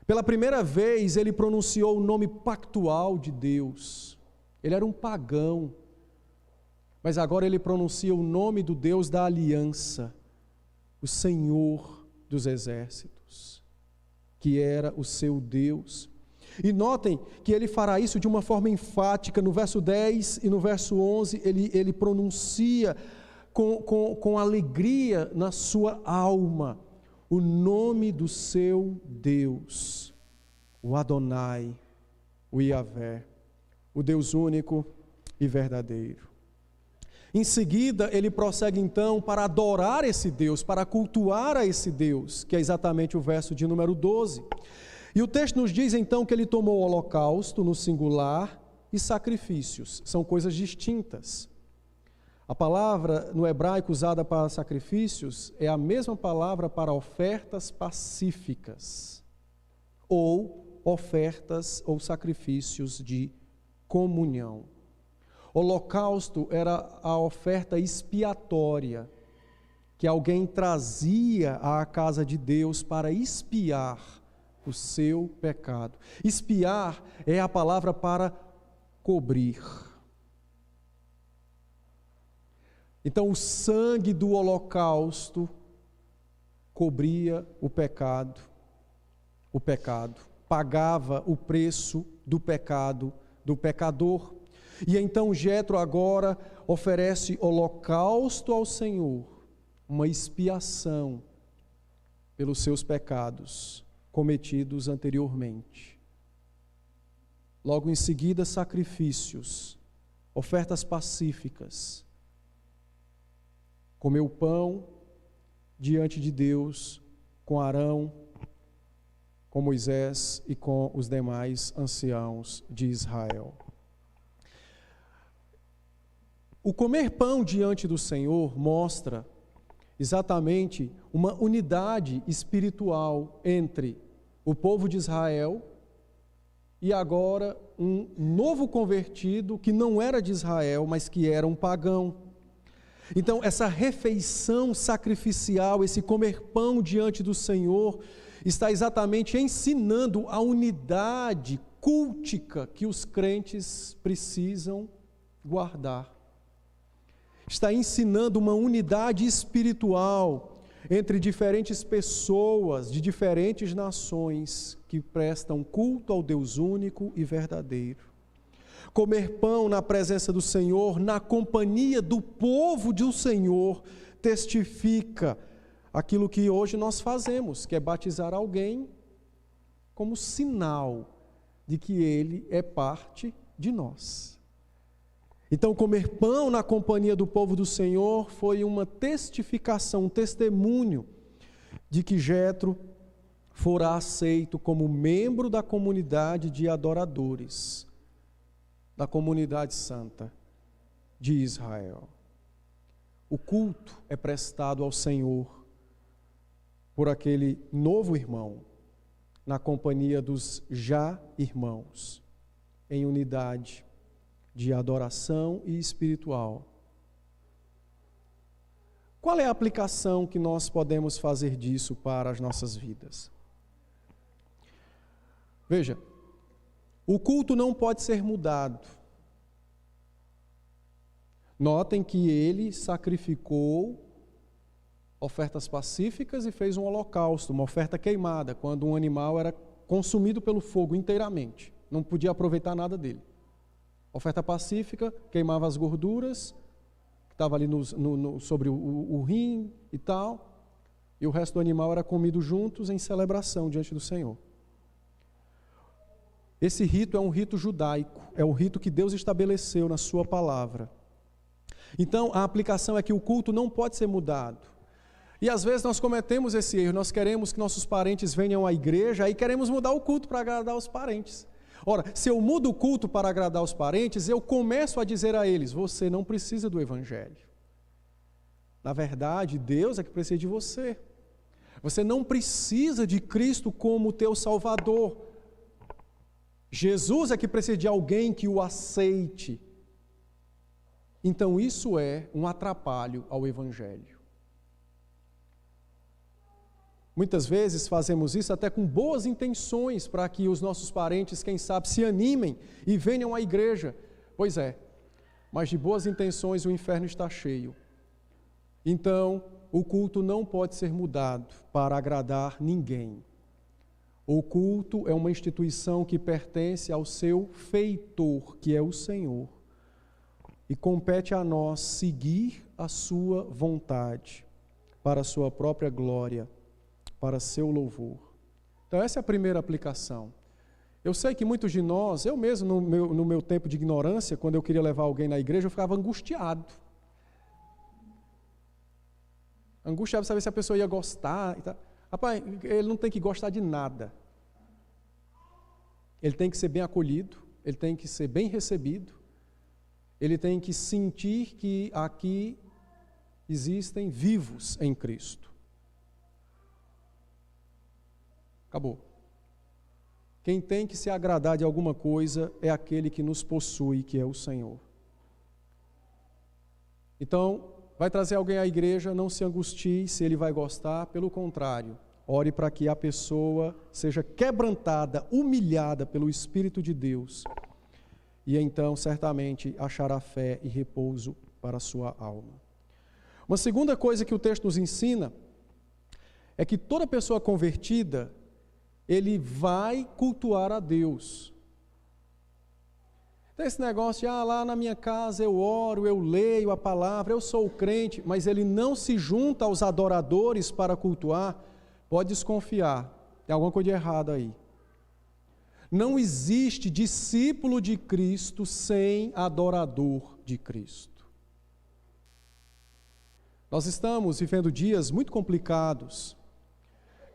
Pela primeira vez ele pronunciou o nome pactual de Deus. Ele era um pagão, mas agora ele pronuncia o nome do Deus da aliança, o Senhor dos exércitos, que era o seu Deus. E notem que ele fará isso de uma forma enfática. No verso 10 e no verso 11 ele pronuncia com alegria na sua alma o nome do seu Deus, o Adonai, o Iavé, o Deus único e verdadeiro. Em seguida, ele prossegue então para adorar esse Deus, para cultuar a esse Deus, que é exatamente o verso de número 12. E o texto nos diz então que ele tomou o holocausto no singular e sacrifícios, são coisas distintas. A palavra no hebraico usada para sacrifícios é a mesma palavra para ofertas pacíficas, ou ofertas ou sacrifícios de comunhão. Holocausto era a oferta expiatória que alguém trazia à casa de Deus para expiar o seu pecado. Expiar é a palavra para cobrir. Então, o sangue do holocausto cobria o pecado, pagava o preço do pecado do pecador. E então Jetro agora oferece holocausto ao Senhor, uma expiação pelos seus pecados cometidos anteriormente. Logo em seguida, sacrifícios, ofertas pacíficas. Comeu pão diante de Deus com Arão, com Moisés e com os demais anciãos de Israel. O comer pão diante do Senhor mostra exatamente uma unidade espiritual entre o povo de Israel e agora um novo convertido que não era de Israel, mas que era um pagão. Então, essa refeição sacrificial, esse comer pão diante do Senhor, está exatamente ensinando a unidade cultica que os crentes precisam guardar. Está ensinando uma unidade espiritual entre diferentes pessoas de diferentes nações que prestam culto ao Deus único e verdadeiro. Comer pão na presença do Senhor, na companhia do povo do Senhor, testifica aquilo que hoje nós fazemos, que é batizar alguém como sinal de que ele é parte de nós. Então, comer pão na companhia do povo do Senhor foi uma testificação, um testemunho de que Jétro fora aceito como membro da comunidade de adoradores, da comunidade santa de Israel. O culto é prestado ao Senhor por aquele novo irmão, na companhia dos já irmãos, em unidade de adoração e espiritual. Qual é a aplicação que nós podemos fazer disso para as nossas vidas? Veja, o culto não pode ser mudado. Notem que ele sacrificou ofertas pacíficas e fez um holocausto, uma oferta queimada, quando um animal era consumido pelo fogo inteiramente. Não podia aproveitar nada dele. Oferta pacífica, queimava as gorduras, que estava ali sobre o rim e tal, e o resto do animal era comido juntos em celebração diante do Senhor. Esse rito é um rito judaico, é um rito que Deus estabeleceu na sua palavra. Então, a aplicação é que o culto não pode ser mudado. E às vezes nós cometemos esse erro, nós queremos que nossos parentes venham à igreja e queremos mudar o culto para agradar os parentes. Ora, se eu mudo o culto para agradar os parentes, eu começo a dizer a eles, você não precisa do evangelho. Na verdade, Deus é que precisa de você. Você não precisa de Cristo como teu Salvador. Jesus é que precisa de alguém que o aceite. Então isso é um atrapalho ao evangelho. Muitas vezes fazemos isso até com boas intenções para que os nossos parentes, quem sabe, se animem e venham à igreja. Pois é, mas de boas intenções o inferno está cheio. Então, o culto não pode ser mudado para agradar ninguém. O culto é uma instituição que pertence ao seu feitor, que é o Senhor. E compete a nós seguir a sua vontade, para a sua própria glória, para seu louvor. Então essa é a primeira aplicação. Eu sei que muitos de nós, eu mesmo no meu tempo de ignorância, quando eu queria levar alguém na igreja, eu ficava angustiado. Angustiado de saber se a pessoa ia gostar. Rapaz, ele não tem que gostar de nada. Ele tem que ser bem acolhido, ele tem que ser bem recebido, ele tem que sentir que aqui existem vivos em Cristo. Acabou. Quem tem que se agradar de alguma coisa é aquele que nos possui, que é o Senhor. Então, vai trazer alguém à igreja, não se angustie se ele vai gostar, pelo contrário, ore para que a pessoa seja quebrantada, humilhada pelo Espírito de Deus, e então certamente achará fé e repouso para a sua alma. Uma segunda coisa que o texto nos ensina é que toda pessoa convertida, ele vai cultuar a Deus. Tem esse negócio de, lá na minha casa eu oro, eu leio a palavra, eu sou crente, mas ele não se junta aos adoradores para cultuar, pode desconfiar, tem alguma coisa de errado aí. Não existe discípulo de Cristo sem adorador de Cristo. Nós estamos vivendo dias muito complicados,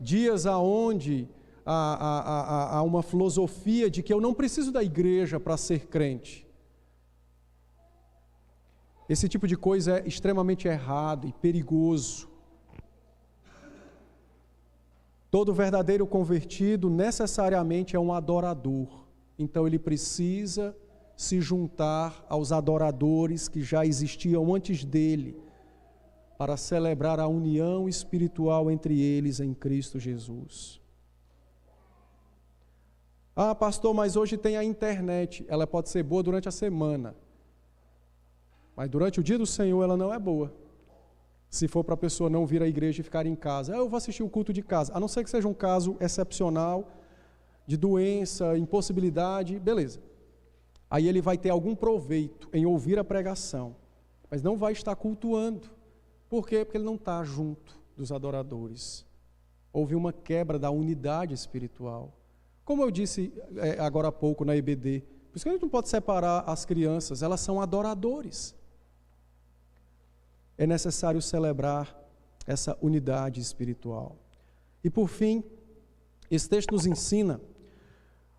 dias aonde há uma filosofia de que eu não preciso da igreja para ser crente. Esse tipo de coisa é extremamente errado e perigoso. Todo verdadeiro convertido necessariamente é um adorador. Então ele precisa se juntar aos adoradores que já existiam antes dele, para celebrar a união espiritual entre eles em Cristo Jesus. Ah, pastor, mas hoje tem a internet. Ela pode ser boa durante a semana, mas durante o dia do Senhor ela não é boa. Se for para a pessoa não vir à igreja e ficar em casa. Eu vou assistir o culto de casa. A não ser que seja um caso excepcional, de doença, impossibilidade, beleza. Aí ele vai ter algum proveito em ouvir a pregação, mas não vai estar cultuando. Por quê? Porque ele não está junto dos adoradores. Houve uma quebra da unidade espiritual. Como eu disse agora há pouco na EBD, por isso que a gente não pode separar as crianças, elas são adoradores. É necessário celebrar essa unidade espiritual. E por fim, esse texto nos ensina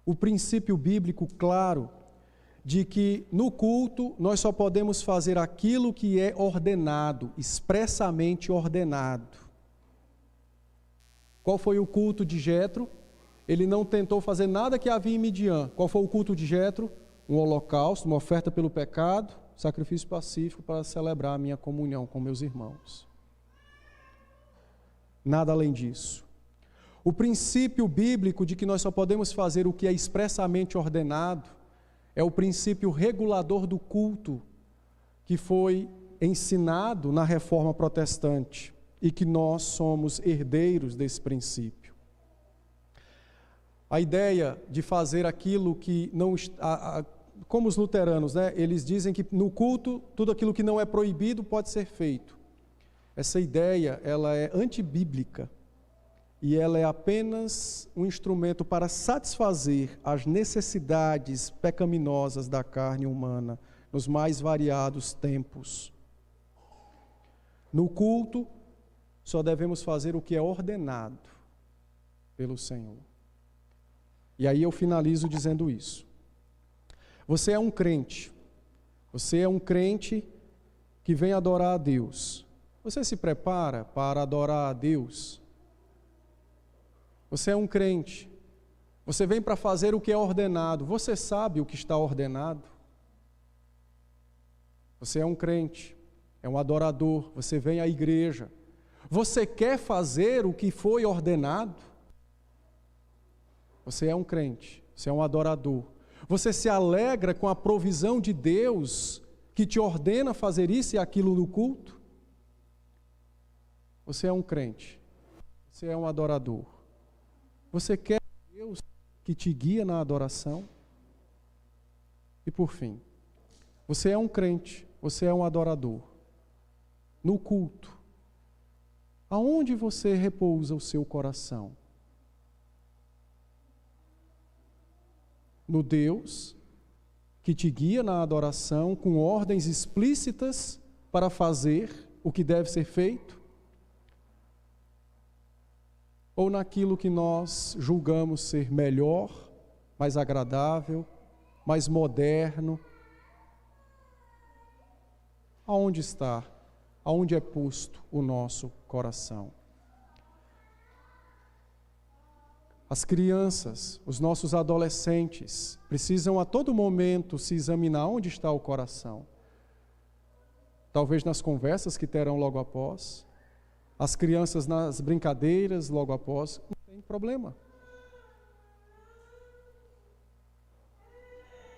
o princípio bíblico claro de que no culto nós só podemos fazer aquilo que é ordenado, expressamente ordenado. Qual foi o culto de Jetro? Ele não tentou fazer nada que havia em Midian. Qual foi o culto de Jetro? Um holocausto, uma oferta pelo pecado, sacrifício pacífico para celebrar a minha comunhão com meus irmãos. Nada além disso. O princípio bíblico de que nós só podemos fazer o que é expressamente ordenado é o princípio regulador do culto que foi ensinado na Reforma Protestante e que nós somos herdeiros desse princípio. A ideia de fazer aquilo que não está... Como os luteranos, né? Eles dizem que no culto, tudo aquilo que não é proibido pode ser feito. Essa ideia, ela é antibíblica e ela é apenas um instrumento para satisfazer as necessidades pecaminosas da carne humana nos mais variados tempos. No culto, só devemos fazer o que é ordenado pelo Senhor. E aí eu finalizo dizendo isso. Você é um crente que vem adorar a Deus. Você se prepara para adorar a Deus? Você é um crente, você vem para fazer o que é ordenado. Você sabe o que está ordenado? Você é um crente, é um adorador, você vem à igreja. Você quer fazer o que foi ordenado? Você é um crente, você é um adorador. Você se alegra com a provisão de Deus que te ordena fazer isso e aquilo no culto? Você é um crente, você é um adorador. Você quer Deus que te guia na adoração? E por fim, você é um crente, você é um adorador. No culto, aonde você repousa o seu coração? No Deus que te guia na adoração com ordens explícitas para fazer o que deve ser feito? Ou naquilo que nós julgamos ser melhor, mais agradável, mais moderno? Aonde está? Aonde é posto o nosso coração? As crianças, os nossos adolescentes, precisam a todo momento se examinar onde está o coração. Talvez nas conversas que terão logo após, as crianças nas brincadeiras logo após, não tem problema.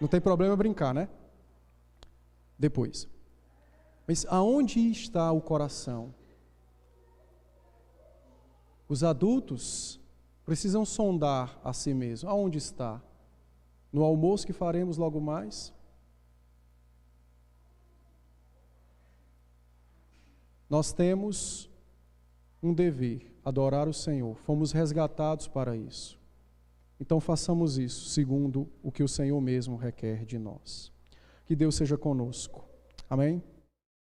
Não tem problema brincar, né? Depois. Mas aonde está o coração? Os adultos precisam sondar a si mesmos. Aonde está? No almoço que faremos logo mais? Nós temos um dever, adorar o Senhor. Fomos resgatados para isso. Então façamos isso, segundo o que o Senhor mesmo requer de nós. Que Deus seja conosco. Amém?